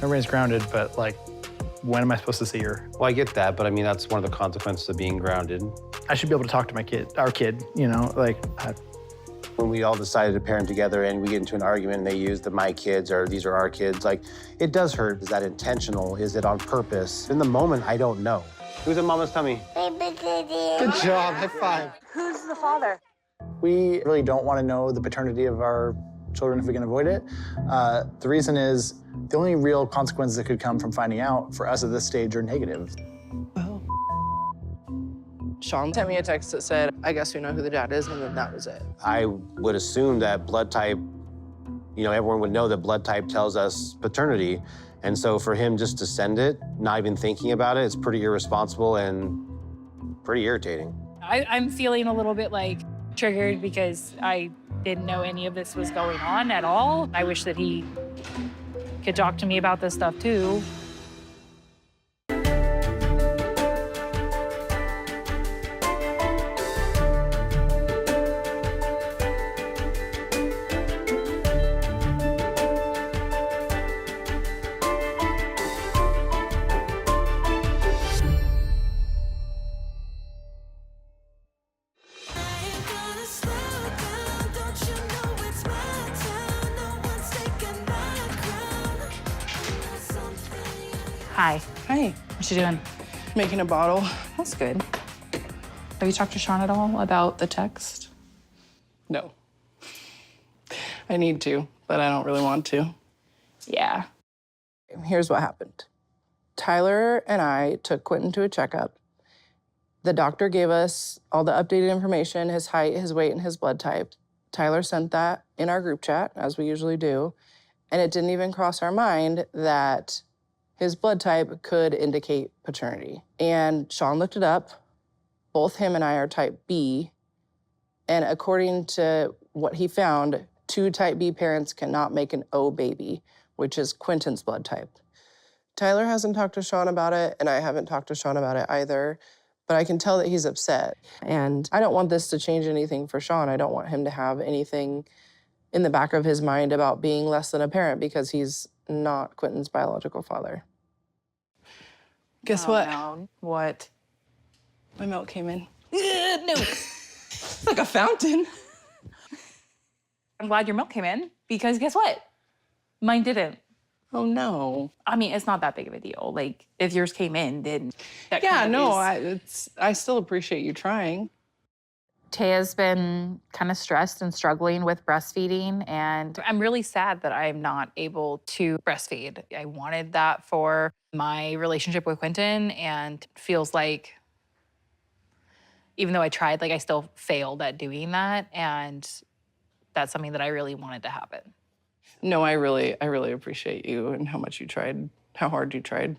Everybody's grounded, but like, when am I supposed to see her? Well, I get that, but I mean, that's one of the consequences of being grounded. I should be able to talk to my kid, our kid, you know, like. When we all decided to parent together and we get into an argument and they use the my kids or these are our kids, like, it does hurt. Is that intentional? Is it on purpose? In the moment, I don't know. Who's in Mama's tummy? Good job, high five. Who's the father? We really don't want to know the paternity of our children if we can avoid it. The reason is the only real consequences that could come from finding out for us at this stage are negative. Oh. Sean sent me a text that said, I guess we know who the dad is, and then that was it. I would assume that blood type, you know, everyone would know that blood type tells us paternity. And so for him just to send it, not even thinking about it, it's pretty irresponsible and pretty irritating. I'm feeling a little bit like triggered because I didn't know any of this was going on at all. I wish that he could talk to me about this stuff too. Hi. Hi. What you doing? Making a bottle. That's good. Have you talked to Sean at all about the text? No. I need to, but I don't really want to. Yeah. Here's what happened. Tyler and I took Quinton to a checkup. The doctor gave us all the updated information, his height, his weight, and his blood type. Tyler sent that in our group chat, as we usually do, and it didn't even cross our mind that his blood type could indicate paternity. And Sean looked it up. Both him and I are type B, and according to what he found, 2 type B parents cannot make an O baby, which is Quinton's blood type. Tyler hasn't talked to Sean about it, and I haven't talked to Sean about it either, but I can tell that he's upset. And I don't want this to change anything for Sean. I don't want him to have anything in the back of his mind about being less than a parent because he's not Quinton's biological father. Guess what? No. What? My milk came in. No. It's like a fountain. I'm glad your milk came in because guess what? Mine didn't. Oh, no. I mean, it's not that big of a deal. Like, if yours came in, then that Yeah, kind of no, is... I still appreciate you trying. Taya's been kind of stressed and struggling with breastfeeding, and I'm really sad that I'm not able to breastfeed. I wanted that for my relationship with Quinton, and it feels like even though I tried, like I still failed at doing that, and that's something that I really wanted to happen. No, I really appreciate you and how much you tried, how hard you tried.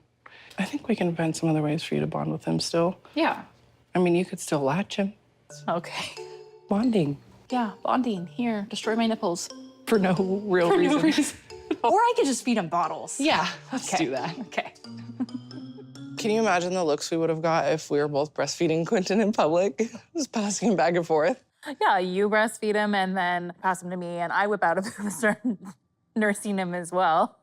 I think we can find some other ways for you to bond with him still. Yeah. I mean, you could still latch him. Okay. Bonding. Yeah, bonding. Here, destroy my nipples. For no real reason. No reason. Or I could just feed him bottles. Yeah, let's Okay. do that. Okay. Can you imagine the looks we would have got if we were both breastfeeding Quinton in public? Just passing him back and forth. Yeah, you breastfeed him and then pass him to me, and I whip out of him and start nursing him as well.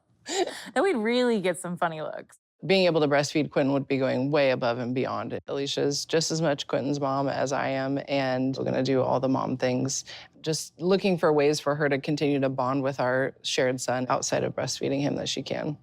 Then we'd really get some funny looks. Being able to breastfeed Quinton would be going way above and beyond. Alicia's just as much Quinton's mom as I am, and we're gonna do all the mom things. Just looking for ways for her to continue to bond with our shared son outside of breastfeeding him that she can.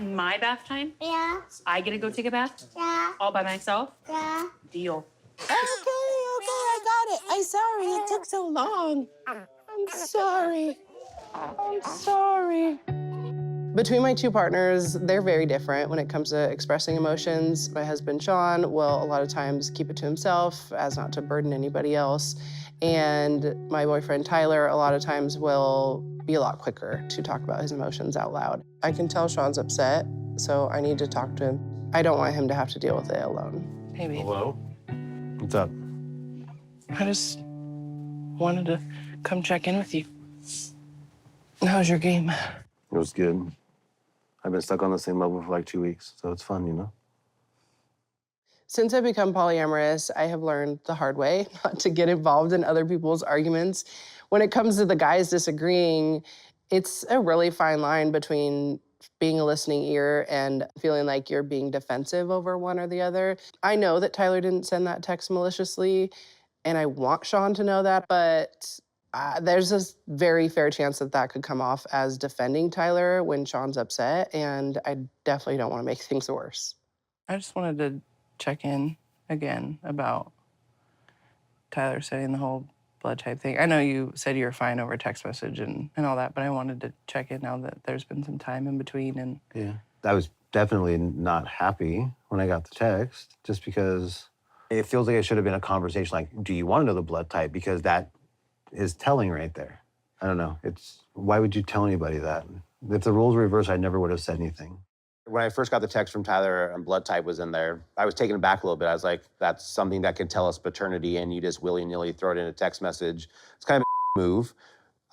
My bath time? Yeah, I get to go take a bath? yeah, All by myself? yeah. Deal. Okay, I got it. I'm sorry it took so long. I'm sorry. I'm sorry. Between my 2 partners, they're very different when it comes to expressing emotions. My husband, Sean, will a lot of times keep it to himself as not to burden anybody else. And my boyfriend, Tyler, a lot of times will be a lot quicker to talk about his emotions out loud. I can tell Sean's upset, so I need to talk to him. I don't want him to have to deal with it alone. Hey, babe. Hello? What's up? I just wanted to come check in with you. How's your game? It was good. I've been stuck on the same level for like 2 weeks, so it's fun, you know? Since I've become polyamorous, I have learned the hard way not to get involved in other people's arguments. When it comes to the guys disagreeing, it's a really fine line between being a listening ear and feeling like you're being defensive over one or the other. I know that Tyler didn't send that text maliciously, and I want Sean to know that, but there's a very fair chance that that could come off as defending Tyler when Sean's upset, and I definitely don't want to make things worse. I just wanted to check in again about Tyler saying the whole blood type thing. I know you said you were fine over text message and all that, but I wanted to check in now that there's been some time in between. And yeah, I was definitely not happy when I got the text, just because it feels like it should have been a conversation like, do you want to know the blood type? Because that is telling right there. I don't know. Why would you tell anybody that? If the roles were reversed, I never would have said anything. When I first got the text from Tyler and blood type was in there, I was taken aback a little bit. I was like, that's something that can tell us paternity, and you just willy-nilly throw it in a text message. It's kind of a move.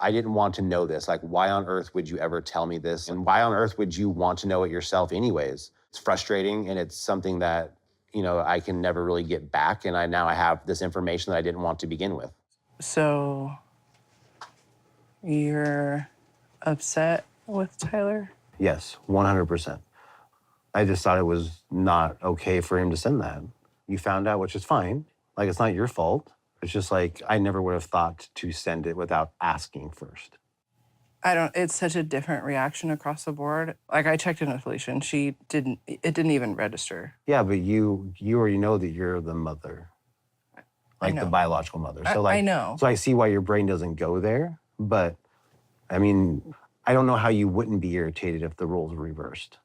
I didn't want to know this. Like, why on earth would you ever tell me this? And why on earth would you want to know it yourself anyways? It's frustrating, and it's something that, you know, I can never really get back. And now I have this information that I didn't want to begin with. So you're upset with Tyler? Yes, 100%. I just thought it was not okay for him to send that. You found out, which is fine. Like, it's not your fault. It's just like, I never would have thought to send it without asking first. It's such a different reaction across the board. Like, I checked in with Alysia and it didn't even register. Yeah, but you already know that you're the mother. Like the biological mother. So like, I know. So I see why your brain doesn't go there, but I mean, I don't know how you wouldn't be irritated if the roles were reversed.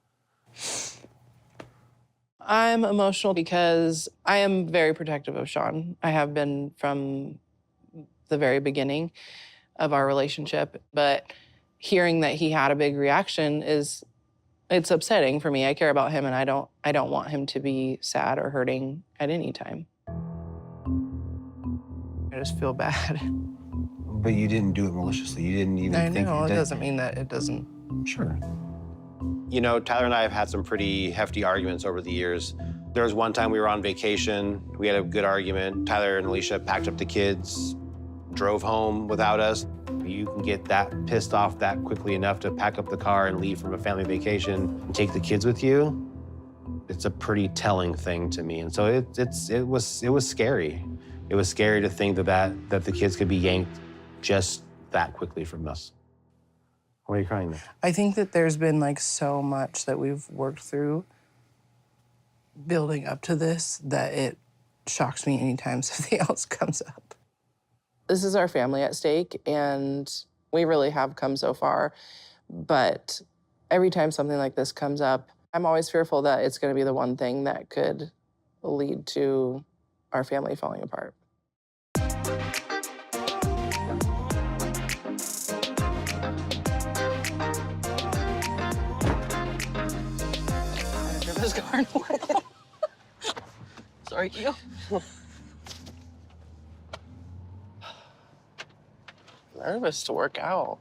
I'm emotional because I am very protective of Sean. I have been from the very beginning of our relationship, but hearing that he had a big reaction it's upsetting for me. I care about him, and I don't want him to be sad or hurting at any time. I just feel bad. But you didn't do it maliciously. You didn't even think I know, you it did. doesn't mean that it doesn't. Sure. You know, Tyler and I have had some pretty hefty arguments over the years. There was one time we were on vacation. We had a good argument. Tyler and Alysia packed up the kids, drove home without us. You can get that pissed off that quickly enough to pack up the car and leave from a family vacation and take the kids with you. It's a pretty telling thing to me. And so it was scary. It was scary to think that the kids could be yanked just that quickly from us. Why are you crying there? I think that there's been like so much that we've worked through building up to this that it shocks me anytime something else comes up. This is our family at stake, and we really have come so far. But every time something like this comes up, I'm always fearful that it's going to be the one thing that could lead to our family falling apart. Sorry, you. Nervous to work out.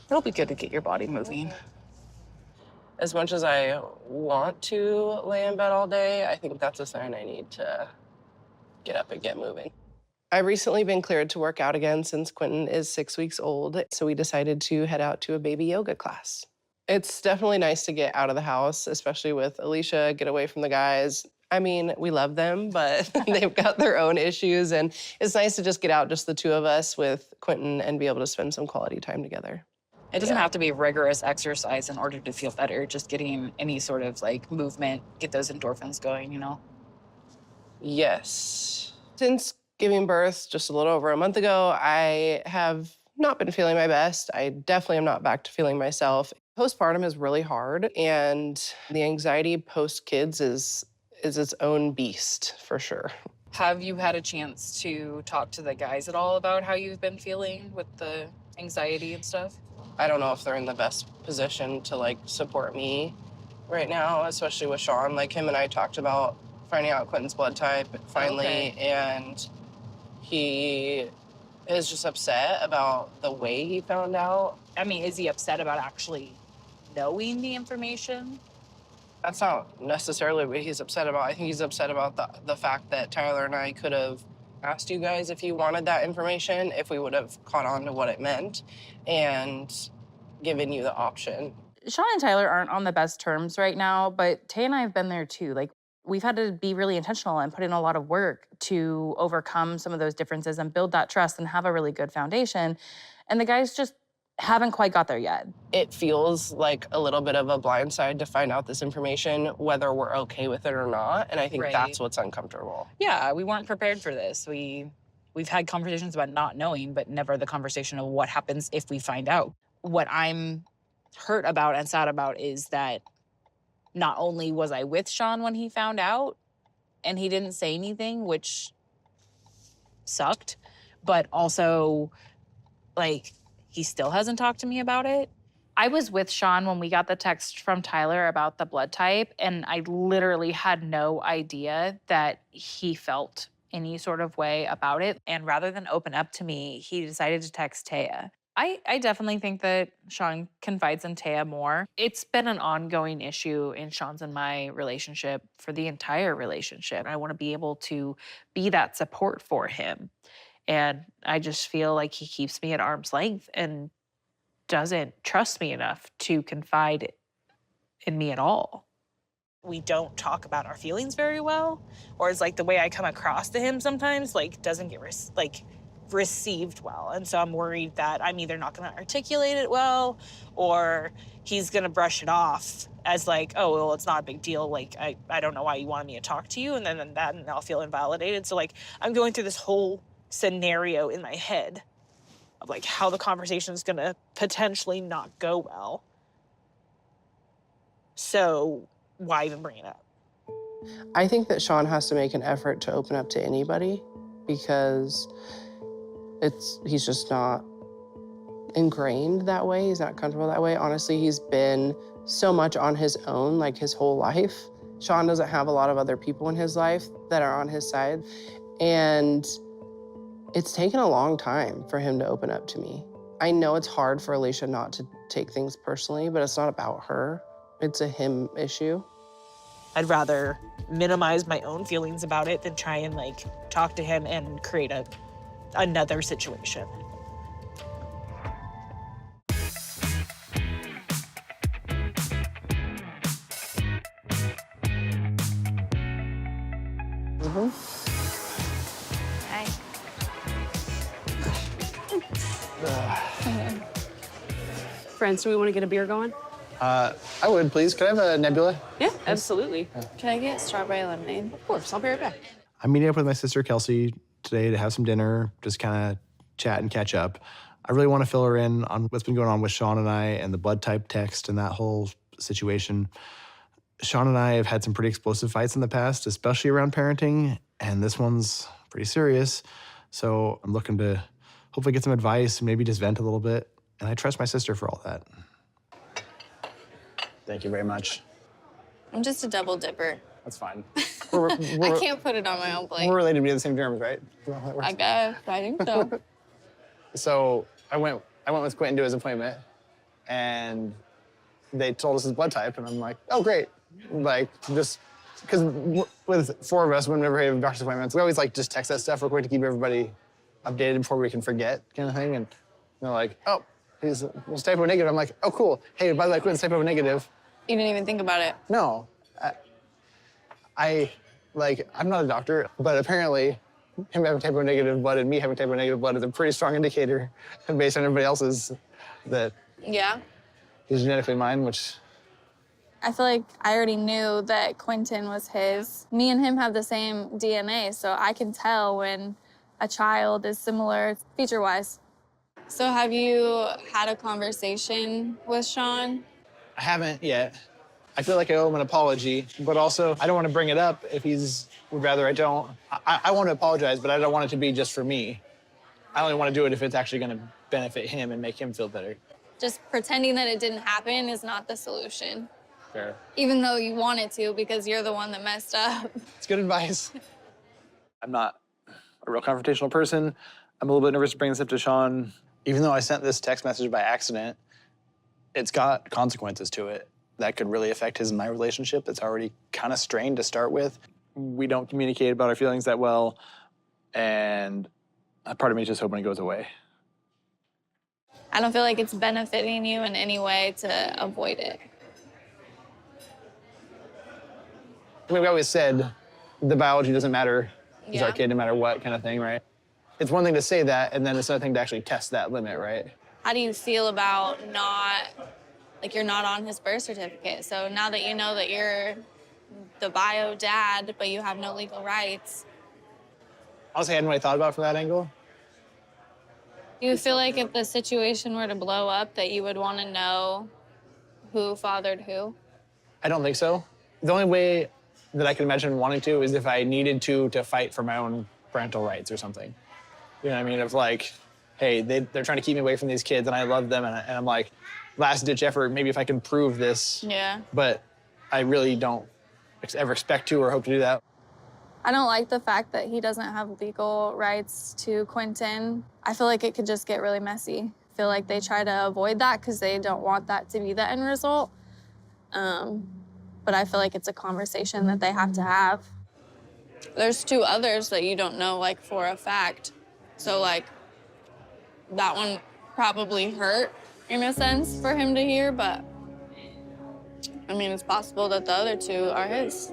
It'll be good to get your body moving. As much as I want to lay in bed all day, I think that's a sign I need to get up and get moving. I've recently been cleared to work out again since Quinton is 6 weeks old, so we decided to head out to a baby yoga class. It's definitely nice to get out of the house, especially with Alysia, get away from the guys. I mean, we love them, but they've got their own issues, and it's nice to just get out, just the two of us with Quinton, and be able to spend some quality time together. It doesn't have to be rigorous exercise in order to feel better. Just getting any sort of like movement, get those endorphins going, you know? Yes. Since giving birth just a little over a month ago, I have not been feeling my best. I definitely am not back to feeling myself. Postpartum is really hard, and the anxiety post-kids is its own beast, for sure. Have you had a chance to talk to the guys at all about how you've been feeling with the anxiety and stuff? I don't know if they're in the best position to like support me right now, especially with Sean. Like, him and I talked about finding out Quinton's blood type finally, and he is just upset about the way he found out. I mean, is he upset about actually knowing the information? That's not necessarily what he's upset about. I think he's upset about the fact that Tyler and I could have asked you guys if you wanted that information, if we would have caught on to what it meant, and given you the option. Sean and Tyler aren't on the best terms right now, but Taya and I have been there too. Like, we've had to be really intentional and put in a lot of work to overcome some of those differences and build that trust and have a really good foundation. And the guys just haven't quite got there yet. It feels like a little bit of a blindside to find out this information, whether we're okay with it or not. And I think that's what's uncomfortable. Yeah, we weren't prepared for this. We've had conversations about not knowing, but never the conversation of what happens if we find out. What I'm hurt about and sad about is that not only was I with Sean when he found out and he didn't say anything, which sucked, but also, like, he still hasn't talked to me about it. I was with Sean when we got the text from Tyler about the blood type, and I literally had no idea that he felt any sort of way about it. And rather than open up to me, he decided to text Taya. I definitely think that Sean confides in Taya more. It's been an ongoing issue in Sean's and my relationship for the entire relationship. I want to be able to be that support for him. And I just feel like he keeps me at arm's length and doesn't trust me enough to confide in me at all. We don't talk about our feelings very well, or it's like the way I come across to him sometimes, like, doesn't get received well. And so I'm worried that I'm either not going to articulate it well, or he's going to brush it off as like, oh, well, it's not a big deal. Like, I don't know why you wanted me to talk to you. And then I'll feel invalidated. So, like, I'm going through this whole scenario in my head of, like, how the conversation is going to potentially not go well. So why even bring it up? I think that Sean has to make an effort to open up to anybody because he's just not ingrained that way. He's not comfortable that way. Honestly, he's been so much on his own, like, his whole life. Sean doesn't have a lot of other people in his life that are on his side. And it's taken a long time for him to open up to me. I know it's hard for Alysia not to take things personally, but it's not about her. It's a him issue. I'd rather minimize my own feelings about it than try and, like, talk to him and create another situation. Friends, do we want to get a beer going? I would, please. Could I have a Nebula? Yeah, absolutely. Can I get strawberry lemonade? Of course, I'll be right back. I'm meeting up with my sister, Kelsey, today to have some dinner, just kind of chat and catch up. I really want to fill her in on what's been going on with Sean and I and the blood type text and that whole situation. Sean and I have had some pretty explosive fights in the past, especially around parenting, and this one's pretty serious. So I'm looking to hopefully get some advice and maybe just vent a little bit. And I trust my sister for all that. Thank you very much. I'm just a double dipper. That's fine. I can't put it on my own plate. We're related to be the same terms, right? I guess. I think so. So I went with Quinton to his appointment, and they told us his blood type, and I'm like, oh, great. Like, just, because with 4 of us, whenever we have doctor's appointments, we always, like, just text that stuff real quick to keep everybody updated before we can forget, kind of thing. And they're like, oh, he's type O negative. I'm like, oh, cool. Hey, by the way, Quinton's type O negative. You didn't even think about it. No. I'm not a doctor, but apparently him having type O negative blood and me having type O negative blood is a pretty strong indicator based on everybody else's that Yeah. he's genetically mine, which... I feel like I already knew that Quinton was his. Me and him have the same DNA, so I can tell when a child is similar feature-wise. So have you had a conversation with Sean? I haven't yet. I feel like I owe him an apology, but also I don't want to bring it up if would rather I don't. I want to apologize, but I don't want it to be just for me. I only want to do it if it's actually going to benefit him and make him feel better. Just pretending that it didn't happen is not the solution. Fair. Even though you want it to, because you're the one that messed up. It's good advice. I'm not a real confrontational person. I'm a little bit nervous to bring this up to Sean. Even though I sent this text message by accident, it's got consequences to it. that could really affect his and my relationship that's already kind of strained to start with. We don't communicate about our feelings that well, and a part of me is just hoping it goes away. I don't feel like it's benefiting you in any way to avoid it. We've always said the biology doesn't matter. He's our Yeah. kid no matter what kind of thing, right? It's one thing to say that, and then it's another thing to actually test that limit, right? How do you feel about you're not on his birth certificate? So now that you know that you're the bio dad, but you have no legal rights. Honestly, I hadn't really thought about it from that angle. Do you feel like if the situation were to blow up that you would want to know who fathered who? I don't think so. The only way that I can imagine wanting to is if I needed to fight for my own parental rights or something. You know what I mean? Of like, hey, they're trying to keep me away from these kids and I love them and I'm like, last ditch effort, maybe if I can prove this. Yeah. But I really don't ever expect to or hope to do that. I don't like the fact that he doesn't have legal rights to Quinton. I feel like it could just get really messy. I feel like they try to avoid that because they don't want that to be the end result. But I feel like it's a conversation that they have to have. There's 2 others that you don't know, like, for a fact. So, like, that one probably hurt in a sense for him to hear, but I mean, it's possible that the other 2 are his.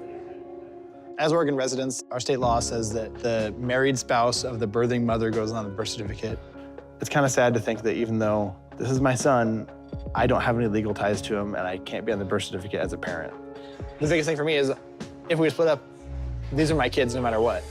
As Oregon residents, our state law says that the married spouse of the birthing mother goes on the birth certificate. It's kind of sad to think that even though this is my son, I don't have any legal ties to him and I can't be on the birth certificate as a parent. The biggest thing for me is if we split up, these are my kids no matter what.